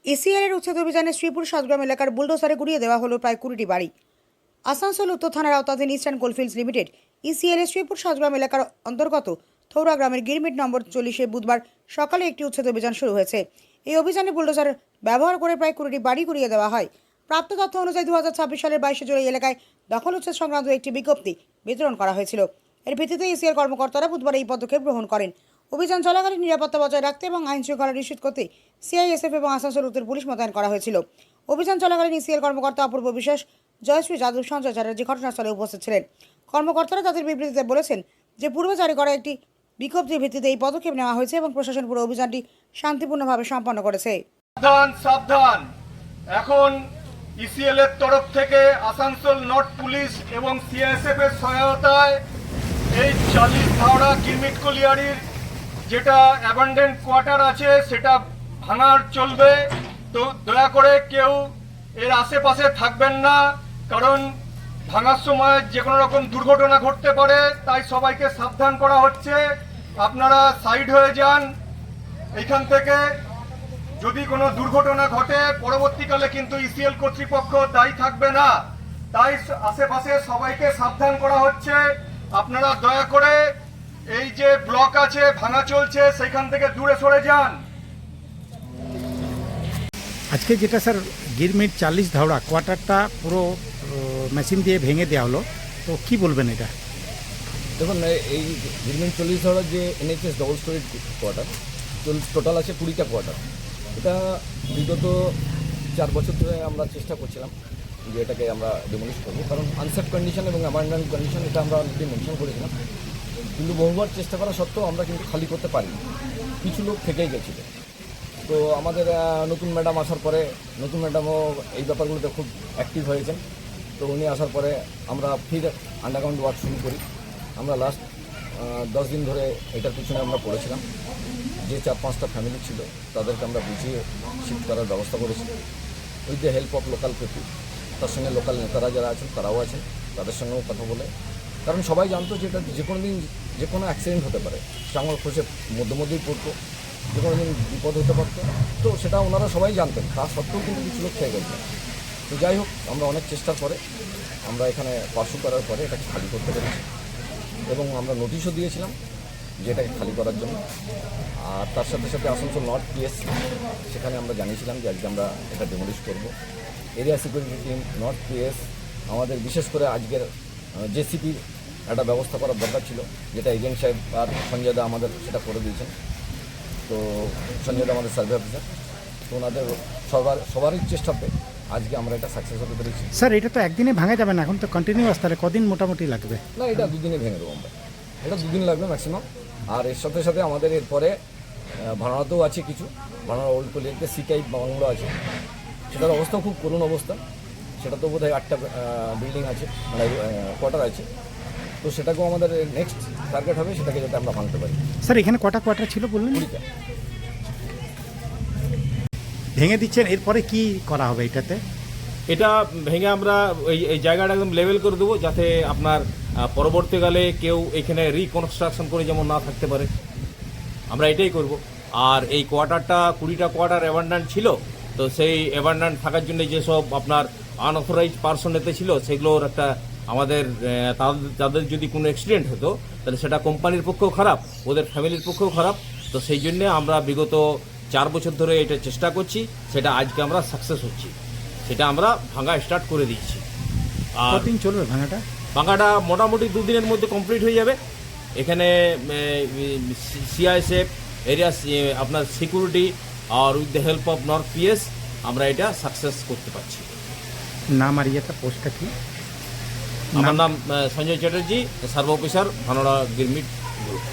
ইসিআইয়ের উচ্ছেদ অভিযানে শ্রীপুর সাতগ্রাম এলাকার বুলডোজারে গুড়িয়ে দেওয়া হলো প্রায় 20টি বাড়ি। আসানসোল উত্তর থানার আওতাধীন ইস্টার্ন কোলফিল্ডস লিমিটেড ইসিআইয়ের শ্রীপুর সাতগ্রাম এলাকার অন্তর্গত থৌরা গ্রামের গিরমিট নম্বর 40-এ বুধবার সকালে একটি উচ্ছেদ অভিযান শুরু হয়েছে। এই অভিযানে বুলডোজার ব্যবহার করে প্রায় 20টি বাড়ি গুড়িয়ে দেওয়া হয়। প্রাপ্ত তথ্য অনুযায়ী 2026 সালের 22 জুলাই এলাকায় দখল উচ্ছেদ সংক্রান্ত একটি বিজ্ঞপ্তি বিতরণ করা হয়েছিল। এর ভিত্তিতে ইসিআইয়ের কর্মকর্তারা বুধবার এই পদক্ষেপ গ্রহণ করেন। অভিযান চলাকালীন নিরাপত্তা বজায় রাখতে এবং আইন শৃঙ্খলা নিশ্চিত করতে সিআইএসএফ এবং আসানসোল উত্তর পুলিশ মোতায়েন করা হয়েছিল। অভিযান চলাকালীন ইসিআইয়ের কর্মকর্তা অপূর্ব বিশ্বাস, জয়শ্রী যাদব, সঞ্জয় চ্যাটার্জি ঘটনাস্থলে উপস্থিত ছিলেন। কর্মকর্তারা তাদের বিবৃতিতে বলেছেন যে পূর্বে জারি করা একটি বিজ্ঞপ্তির ভিত্তিতে এই পদক্ষেপ নেওয়া হয়েছে এবং প্রশাসন পুরো অভিযানটি শান্তিপূর্ণভাবে সম্পন্ন করেছে। সাবধান সাবধান, এখন ইসিএল এর তরফ থেকে আসানসোল নর্থ পুলিশ এবং সিআইএসএফ এর সহায়তায় এই 40 ধাওড়া গিরমিট কলিয়ারির যেটা অ্যাবান্ডেন্ট কোয়ার্টার আছে সেটা ভাঙার চলবে। তো দয়া করে কেউ এর আশেপাশে থাকবেন না, কারণ ভাঙার সময় যে কোনো রকম দুর্ঘটনা ঘটতে পারে, তাই সবাইকে সাবধান করা হচ্ছে। আপনারা সাইড হয়ে যান এইখান থেকে। যদি কোনো দুর্ঘটনা ঘটে পরবর্তীকালে কিন্তু ইসিএল কর্তৃপক্ষ দায়ী থাকবে না, তাই আশেপাশে সবাইকে সাবধান করা হচ্ছে। আপনারা দয়া করে এই যে ব্লক আছে ভাঙা চলছে সেখান থেকে দূরে সরে যান। আজকে যেটা স্যার গিরমিট 40 ধাওড়া কোয়ার্টারটা পুরো মেশিন দিয়ে ভেঙে দেওয়া হলো, তো কি বলবেন এটা? দেখুন, এই গিরমিট 40 ধাওড়ার যে NHS double story quarter total আছে 20টা কোয়ার্টার। এটা বিগত 4 বছর ধরে আমরা চেষ্টা করছিলাম যে এটাকে আমরা ডিমলিশ করবো, কারণ আনসেফ কন্ডিশন এবং অ্যাবান্ডন কন্ডিশন এটা আমরা অলরেডি মেনশন করেছিলাম। কিন্তু বহুবার চেষ্টা করা সত্ত্বেও আমরা কিন্তু খালি করতে পারিনি, কিছু লোক থেকেই গেছিল। তো আমাদের নতুন ম্যাডাম আসার পরে, নতুন ম্যাডামও এই ব্যাপারগুলোতে খুব অ্যাক্টিভ হয়েছেন। তো উনি আসার পরে আমরা ফির আন্ডারগ্রাউন্ড ওয়ার্ক শুরু করি। আমরা লাস্ট 10 দিন ধরে এটার পিছনে আমরা পড়েছিলাম। যে 4-5টা ফ্যামিলি ছিল তাদেরকে আমরা বুঝিয়ে শিফট করার ব্যবস্থা করেছি with the help of local people. তার সঙ্গে লোকাল নেতারা যারা আছেন তারাও আছেন, তাদের সঙ্গেও কথা বলে, কারণ সবাই জানতো যে এটা যে কোনো দিন যে কোনো অ্যাক্সিডেন্ট হতে পারে, টাঙ্গল খসে মধ্যেই পড়তো, যে কোনো দিন বিপদ হতে পারতো। তো সেটা ওনারা সবাই জানতেন, তা সত্ত্বেও কিন্তু কিছু লোক খেয়ে গেছে। তো যাই হোক, আমরা অনেক চেষ্টার পরে আমরা এখানে পার্সু করার পরে এটাকে খালি করতে পেরেছি এবং আমরা নোটিশও দিয়েছিলাম যে এটাকে খালি করার জন্য। আর তার সাথে সাথে আসানসোল নর্থ পিএস, সেখানে আমরা জানিয়েছিলাম যে আজকে আমরা এটা ডেমোলিশ করব। Area security team north PS আমাদের বিশেষ করে আজকের জেসিপির একটা ব্যবস্থা করার দরকার ছিল, যেটা এজেন্ট সাহেব আর সঞ্জয় দা আমাদের সেটা করে দিয়েছেন। তো সঞ্জয় দা আমাদের সার্ভে অফিসার, তো ওনাদের সবারই চেষ্টাতে আজকে আমরা এটা সাকসেস হতে পেরেছি। স্যার এটা তো একদিনে ভাঙা যাবে না, এখন তো কন্টিনিউয়াস, তাহলে কদিন মোটামুটি লাগবে? না, এটা 2 দিনে ভেঙে দেবো আমরা, এটা 2 দিন লাগবে ম্যাক্সিমাম। আর এর সাথে সাথে আমাদের এরপরে ভাড়াতেও আছে কিছু, ভাড়া ওল্ড কলিয়ারিতে সি টাইপ বাংলো আছে, সেটার অবস্থাও খুব করুণ অবস্থা। সেটা তো বোধহয় 8টা বিল্ডিং আছে, মানে কোয়ার্টার আছে। তো সেটাকেও আমাদের নেক্সট টার্গেট হবে, সেটাকে যাতে আমরা ভাঙতে পারি। স্যার এখানে কটা কোয়ার্টার ছিল বললেন? 20টা ভেঙে দিচ্ছেন, এরপরে কি করা হবে এটাতে? এটা ভেঙে আমরা এই জায়গাটা একদম লেভেল করে দেবো, যাতে আপনার পরবর্তীকালে কেউ এখানে রিকনস্ট্রাকশন করে যেমন না থাকতে পারে, আমরা এটাই করব। আর এই কোয়ার্টারটা 20টা কোয়ার্টার অ্যাবান্ডান্ট ছিল, তো সেই অ্যাবান্ডান্ট থাকার জন্য যেসব আপনার আনঅথরাইজড পারসন এতে ছিল, সেগুলোর একটা আমাদের তাদের যদি কোনো অ্যাক্সিডেন্ট হতো তাহলে সেটা কোম্পানির পক্ষেও খারাপ, ওদের ফ্যামিলির পক্ষেও খারাপ। তো সেই জন্যে আমরা বিগত 4 বছর ধরে এটা চেষ্টা করছি, সেটা আজকে আমরা সাকসেস হচ্ছি, সেটা আমরা ভাঙা স্টার্ট করে দিচ্ছি। আর কতদিন চলবে ভাঙাটা? ভাঙাটা মোটামুটি 2 দিনের মধ্যে কমপ্লিট হয়ে যাবে। এখানে সিআইএসএফ এরিয়া আপনার সিকিউরিটি আর with the help of north PS আমরা এটা সাকসেস করতে পারছি। নাম আর ইয়েটা, পোস্টটা কি? আমার নাম Sanjay Chatterjee, survey officer, Bhanora Girmint group.